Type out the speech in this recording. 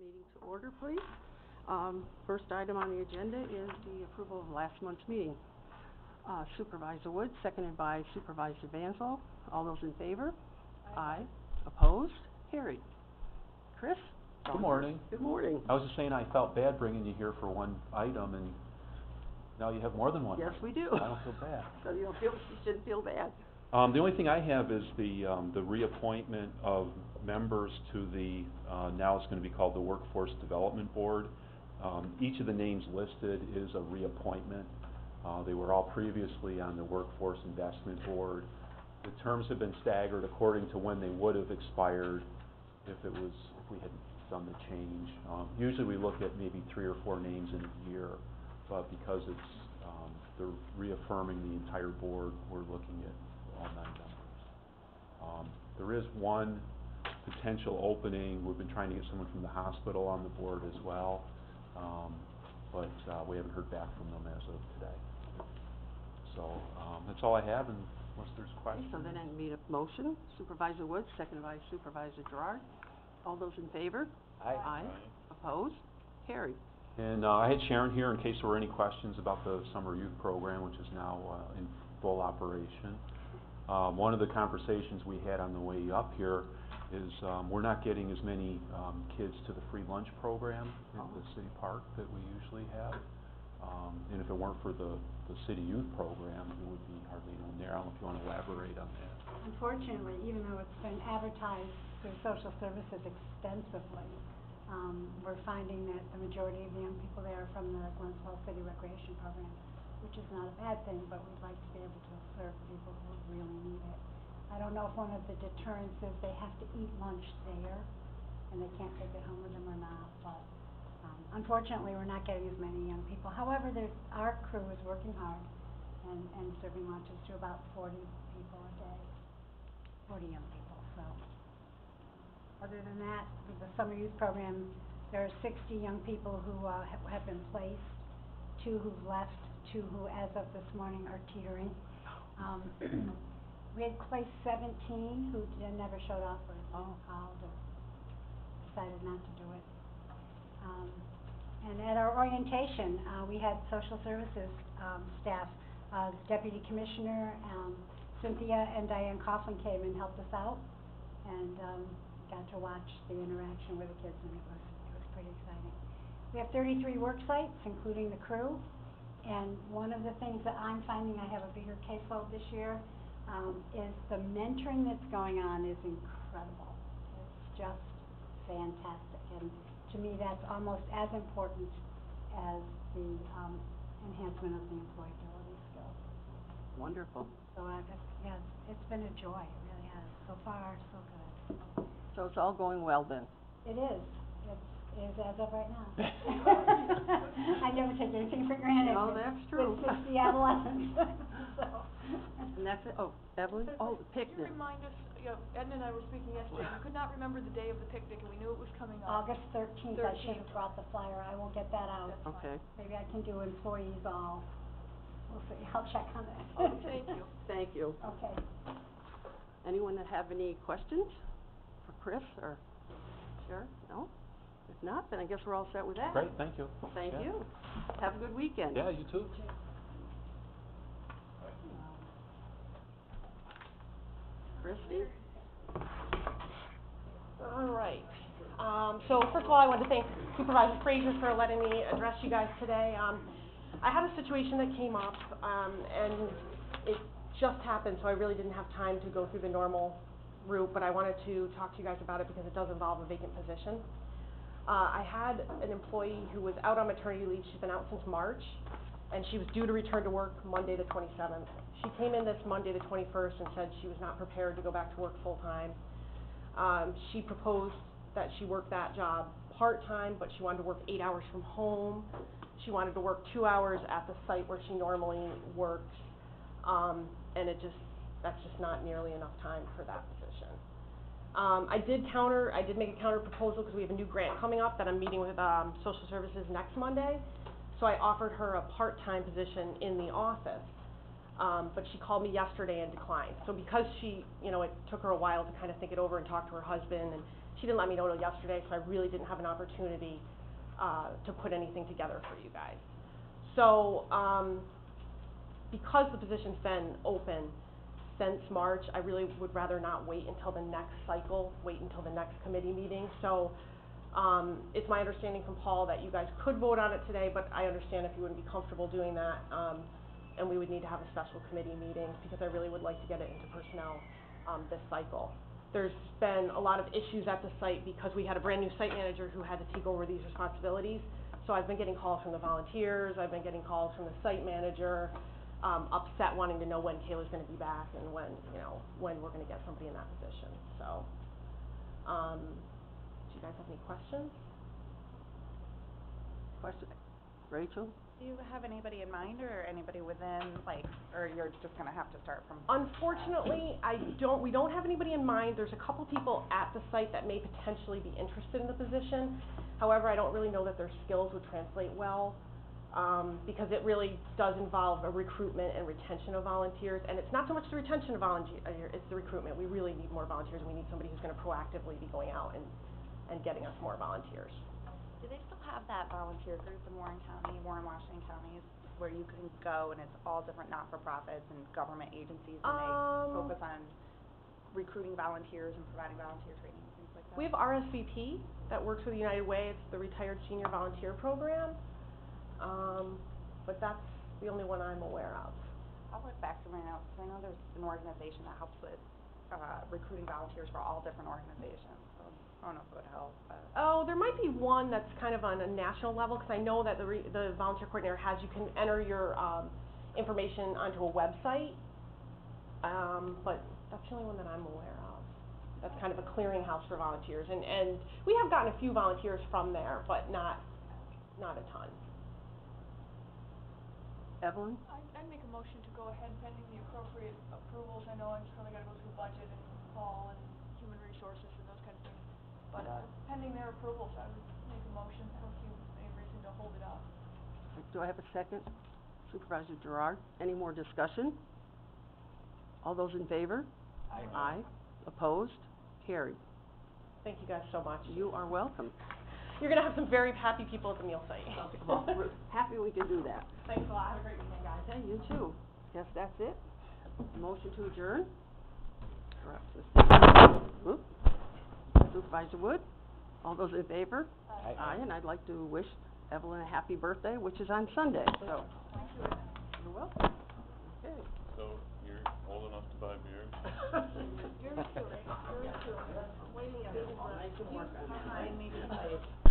Meeting to order, please. First item on the agenda is the approval of last month's meeting. Supervisor Wood, seconded by Supervisor Banzel. All those in favor? Aye. Opposed? Carried. Chris? Good morning. Good morning. I was just saying I felt bad bringing you here for one item, and now you have more than one. Yes, we do. I don't feel bad. So you shouldn't feel bad. The only thing I have is the reappointment of members to the, now it's going to be called the Workforce Development Board. Each of the names listed is a reappointment. They were all previously on the Workforce Investment Board. The terms have been staggered according to when they would have expired if we had done the change. Usually we look at maybe 3 or 4 names in a year, but because it's they're reaffirming the entire board, we're looking at all 9 members. There is one potential opening. We've been trying to get someone from the hospital on the board as well, but we haven't heard back from them as of today. So that's all I have, unless there's questions. Okay, so then I need a motion. Supervisor Woods, seconded by Supervisor Gerard. All those in favor? Aye. Aye. Opposed? Carried. And I had Sharon here in case there were any questions about the summer youth program, which is now in full operation. One of the conversations we had on the way up here is we're not getting as many kids to the free lunch program in the city park that we usually have. And if it weren't for the city youth program, there would be hardly anyone there. I don't know if you want to elaborate on that. Unfortunately, even though it's been advertised through social services extensively, we're finding that the majority of the young people there are from the Glens Falls City Recreation Program, which is not a bad thing, but we'd like to be able to serve people who really need it. I don't know if one of the deterrents is they have to eat lunch there, and they can't take it home with them or not, but unfortunately, we're not getting as many young people. However, our crew is working hard and serving lunches to about 40 people a day, 40 young people, so. Other than that, with the summer youth program, there are 60 young people who have been placed, 2 who've left, 2 who, as of this morning, are teetering. We had placed 17 who never showed up or called or decided not to do it. And at our orientation, we had social services staff, Deputy Commissioner Cynthia and Diane Coughlin came and helped us out, and got to watch the interaction with the kids, and it was pretty exciting. We have 33 work sites, including the crew, and one of the things that I'm finding, I have a bigger caseload this year, is the mentoring that's going on is incredible. It's just fantastic, and to me that's almost as important as the enhancement of the employability skills. Wonderful. So yes, it's been a joy, it really has. So far, so good. So it's all going well then? It is. It is as of right now. I never take anything for granted. No, that's true. With 60 adolescents. So. And that's it. Oh, Evelyn? Oh, the picnic. Can you remind us, Edna and I were speaking yesterday, we could not remember the day of the picnic, and we knew it was coming up. August 13th, I should have brought the flyer. I will get that out. That's okay. fine. Maybe I can do employees all. We'll see. I'll check on that. Oh, thank you. Thank you. Okay. Anyone that have any questions for Chris or Sharon? No? If not, then I guess we're all set with that. Great, thank you. Thank you. Have a good weekend. Yeah, you too. Christy? All right. So first of all, I want to thank Supervisor Frazier for letting me address you guys today. I had a situation that came up, and it just happened, so I really didn't have time to go through the normal route, but I wanted to talk to you guys about it because it does involve a vacant position. I had an employee who was out on maternity leave. She's been out since March, and she was due to return to work Monday the 27th. She came in this Monday the 21st and said she was not prepared to go back to work full-time. She proposed that she work that job part-time, but she wanted to work 8 hours from home. She wanted to work 2 hours at the site where she normally works, and that's just not nearly enough time for that position. I did make a counter proposal because we have a new grant coming up that I'm meeting with Social Services next Monday. So I offered her a part-time position in the office, but she called me yesterday and declined. So because she, it took her a while to kind of think it over and talk to her husband, and she she didn't let me know till yesterday, so I really didn't have an opportunity, to put anything together for you guys. So, because the position's been open since March, I really would rather not wait until the next cycle, wait until the next committee meeting. So, it's my understanding from Paul that you guys could vote on it today, but I understand if you wouldn't be comfortable doing that, and we would need to have a special committee meeting, because I really would like to get it into personnel, this cycle. There's been a lot of issues at the site because we had a brand new site manager who had to take over these responsibilities. So I've been getting calls from the volunteers, I've been getting calls from the site manager, upset wanting to know when Kayla's gonna be back and when, you know, when we're gonna get somebody in that position, so. Do you guys have any questions? Question, Rachel? Do you have anybody in mind or anybody within, like, or you're just gonna have to start from? Unfortunately, we don't have anybody in mind. There's a couple people at the site that may potentially be interested in the position. However, I don't really know that their skills would translate well, because it really does involve a recruitment and retention of volunteers. And it's not so much the retention of volunteers, it's the recruitment. We really need more volunteers, and we need somebody who's gonna proactively be going out and getting us more volunteers. Do they still have that volunteer group in Warren County, Washington counties, where you can go and it's all different not-for-profits and government agencies, and they focus on recruiting volunteers and providing volunteer training and things like that? We have RSVP that works with United Way. It's the Retired Senior Volunteer Program, but that's the only one I'm aware of. I'll look back through my notes, because I know there's an organization that helps with recruiting volunteers for all different organizations, so I don't know if it would help, but. Oh, there might be one that's kind of on a national level, because I know that the volunteer coordinator has, you can enter your information onto a website, but that's the only one that I'm aware of. That's kind of a clearinghouse for volunteers, and we have gotten a few volunteers from there, but not a ton. Evelyn? I'd make a motion to go ahead pending the appropriate approvals. I know I'm just gonna gotta go through budget and Paul and human resources and those kind of things. But, pending their approvals, I would make a motion. I don't see any reason to hold it up. Do I have a second? Supervisor Gerard, any more discussion? All those in favor? Aye. Opposed? Carried. Thank you guys so much. You are welcome. You're gonna have some very happy people at the meal site. Well, we're happy we can do that. Thanks a lot. Have a great weekend, guys. Okay, you too. Guess that's it. Motion to adjourn? Whoop. Supervisor Wood? All those in favor? Aye, and I'd like to wish Evelyn a happy birthday, which is on Sunday, so. Thank you. You're welcome. Okay. So, you're old enough to buy beer? Yours too, right? Yours too. Waiting on it. I can work on it.